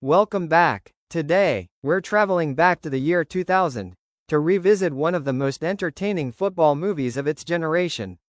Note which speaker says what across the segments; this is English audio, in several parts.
Speaker 1: Welcome back. Today, we're traveling back to the year 2000 to revisit one of the most entertaining football movies of its generation.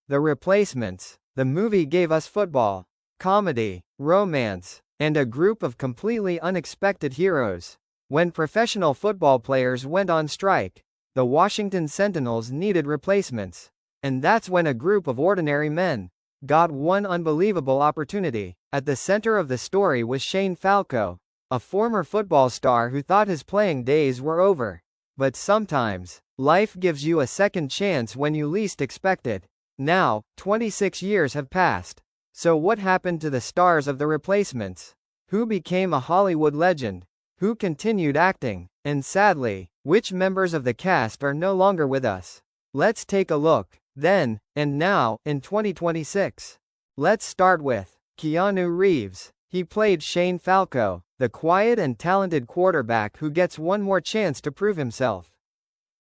Speaker 1: The Replacements. The movie gave us football, comedy, romance, and a group of completely unexpected heroes. When professional football players went on strike, the Washington Sentinels needed replacements. And that's when a group of ordinary men got one unbelievable opportunity. At the center of the story was Shane Falco, a former football star who thought his playing days were over. But sometimes, life gives you a second chance when you least expect it. Now, 26 years have passed. So what happened to the stars of The Replacements? Who became a Hollywood legend? Who continued acting? And sadly, which members of the cast are no longer with us? Let's take a look, then, and now, in 2026. Let's start with Keanu Reeves. He played Shane Falco, the quiet and talented quarterback who gets one more chance to prove himself.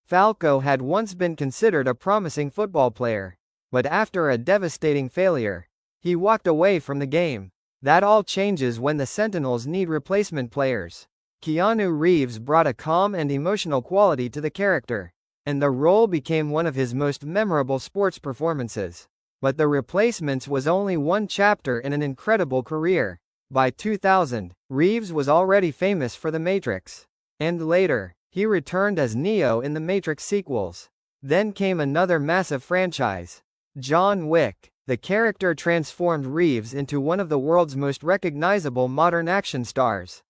Speaker 1: Falco had once been considered a promising football player, but after a devastating failure, he walked away from the game. That all changes when the Sentinels need replacement players. Keanu Reeves brought a calm and emotional quality to the character, and the role became one of his most memorable sports performances. But The Replacements was only one chapter in an incredible career. By 2000, Reeves was already famous for The Matrix. And later, he returned as Neo in the Matrix sequels. Then came another massive franchise, John Wick. The character transformed Reeves into one of the world's most recognizable modern action stars.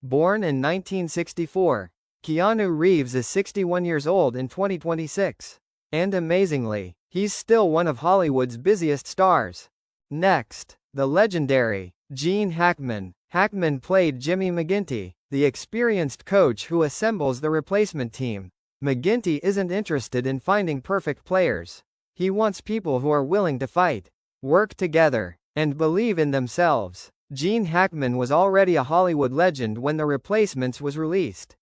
Speaker 1: Born in 1964, Keanu Reeves is 61 years old in 2026. And amazingly, he's still one of Hollywood's busiest stars. Next, the legendary Gene Hackman. Hackman played Jimmy McGinty, the experienced coach who assembles the replacement team. McGinty isn't interested in finding perfect players. He wants people who are willing to fight, work together, and believe in themselves. Gene Hackman was already a Hollywood legend when The Replacements was released.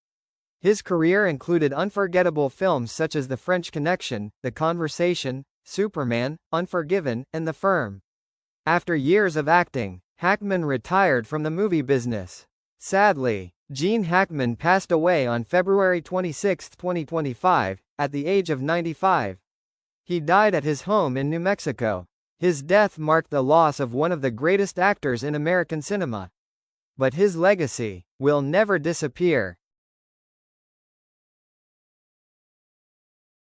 Speaker 1: His career included unforgettable films such as The French Connection, The Conversation, Superman, Unforgiven, and The Firm. After years of acting, Hackman retired from the movie business. Sadly, Gene Hackman passed away on February 26, 2025, at the age of 95. He died at his home in New Mexico. His death marked the loss of one of the greatest actors in American cinema. But his legacy will never disappear.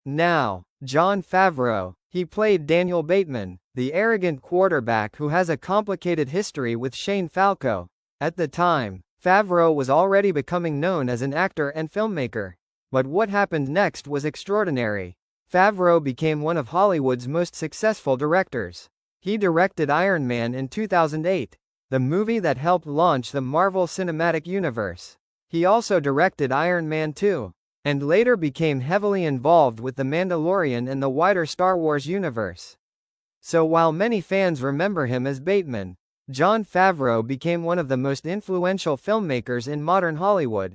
Speaker 1: Now, Jon Favreau. He played Daniel Bateman, the arrogant quarterback who has a complicated history with Shane Falco. At the time, Favreau was already becoming known as an actor and filmmaker. But what happened next was extraordinary. Favreau became one of Hollywood's most successful directors. He directed Iron Man in 2008, the movie that helped launch the Marvel Cinematic Universe. He also directed Iron Man 2, and later became heavily involved with The Mandalorian and the wider Star Wars universe. So while many fans remember him as Bateman, Jon Favreau became one of the most influential filmmakers in modern Hollywood.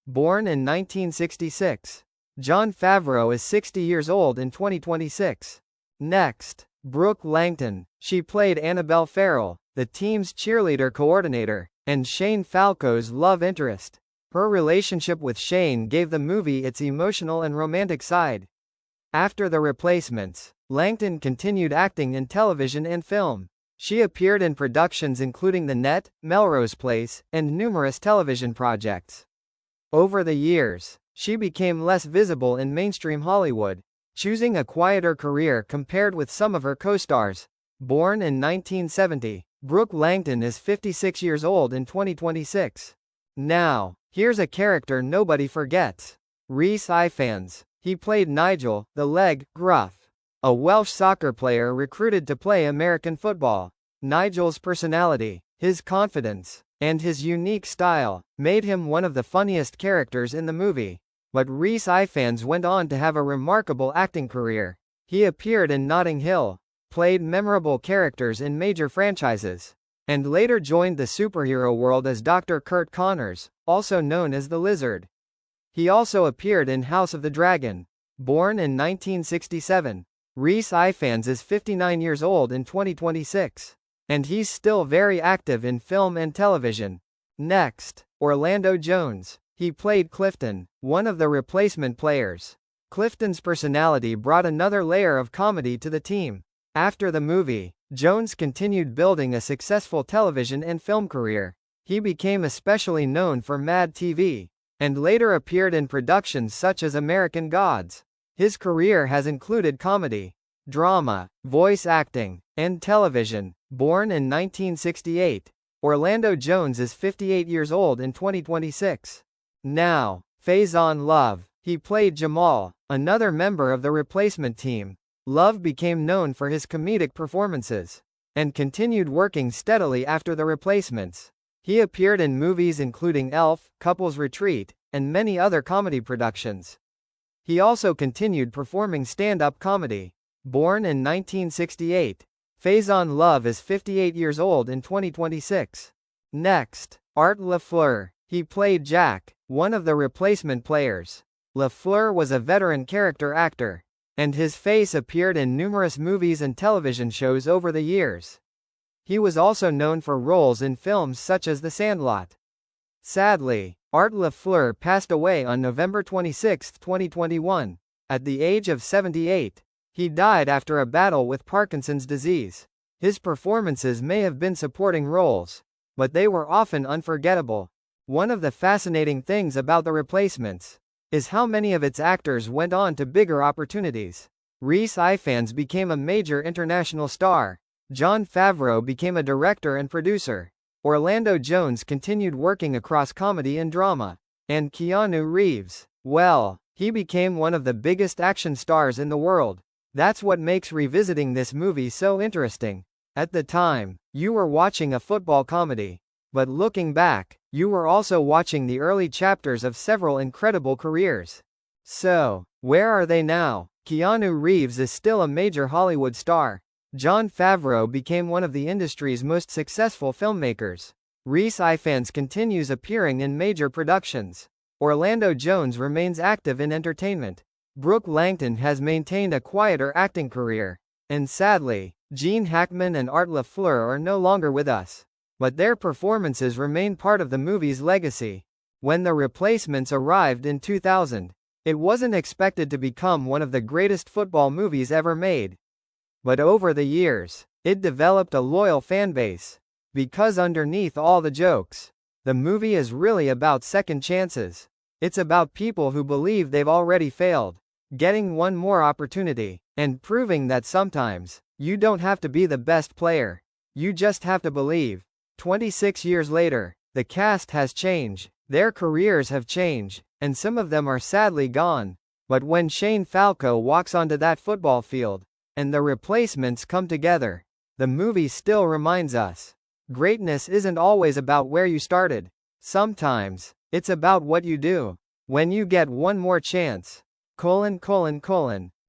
Speaker 1: Born in 1966, Jon Favreau is 60 years old in 2026. Next, Brooke Langton. She played Annabelle Farrell, the team's cheerleader coordinator, and Shane Falco's love interest. Her relationship with Shane gave the movie its emotional and romantic side. After The Replacements, Langton continued acting in television and film. She appeared in productions including The Net, Melrose Place, and numerous television projects. Over the years, she became less visible in mainstream Hollywood, choosing a quieter career compared with some of her co-stars. Born in 1970, Brooke Langton is 56 years old in 2026. Now, here's a character nobody forgets. Rhys Ifans. He played Nigel, the leg, gruff, a Welsh soccer player recruited to play American football. Nigel's personality, his confidence, and his unique style made him one of the funniest characters in the movie. But Rhys Ifans went on to have a remarkable acting career. He appeared in Notting Hill, played memorable characters in major franchises, and later joined the superhero world as Dr. Kurt Connors, also known as the Lizard. He also appeared in House of the Dragon. Born in 1967, Rhys Ifans is 59 years old in 2026. And he's still very active in film and television. Next, Orlando Jones. He played Clifton, one of the replacement players. Clifton's personality brought another layer of comedy to the team. After the movie, Jones continued building a successful television and film career. He became especially known for Mad TV, and later appeared in productions such as American Gods. His career has included comedy, drama, voice acting, and television. Born in 1968, Orlando Jones is 58 years old in 2026. Now, Faison Love. He played Jamal, another member of the replacement team. Love became known for his comedic performances, and continued working steadily after the replacements. He appeared in movies including Elf, Couples Retreat, and many other comedy productions. He also continued performing stand-up comedy. Born in 1968, Faison Love is 58 years old in 2026. Next, Art LaFleur. He played Jack, one of the replacement players. LaFleur was a veteran character actor, and his face appeared in numerous movies and television shows over the years. He was also known for roles in films such as The Sandlot. Sadly, Art LaFleur passed away on November 26, 2021, at the age of 78. He died after a battle with Parkinson's disease. His performances may have been supporting roles, but they were often unforgettable. One of the fascinating things about The Replacements is how many of its actors went on to bigger opportunities. Rhys Ifans became a major international star. Jon Favreau became a director and producer. Orlando Jones continued working across comedy and drama. And Keanu Reeves, well, he became one of the biggest action stars in the world. That's what makes revisiting this movie so interesting. At the time, you were watching a football comedy. But looking back, you were also watching the early chapters of several incredible careers. So, where are they now? Keanu Reeves is still a major Hollywood star. Jon Favreau became one of the industry's most successful filmmakers. Rhys Ifans continues appearing in major productions. Orlando Jones remains active in entertainment. Brooke Langton has maintained a quieter acting career. And sadly, Hackman and Art LaFleur are no longer with us. But their performances remain part of the movie's legacy. When The Replacements arrived in 2000, it wasn't expected to become one of the greatest football movies ever made. But over the years, it developed a loyal fanbase. Because underneath all the jokes, the movie is really about second chances. It's about people who believe they've already failed, getting one more opportunity, and proving that sometimes, you don't have to be the best player. You just have to believe. 26 years later, the cast has changed, their careers have changed, and some of them are sadly gone. But when Shane Falco walks onto that football field, and the replacements come together, the movie still reminds us. Greatness isn't always about where you started. Sometimes, it's about what you do. When you get one more chance.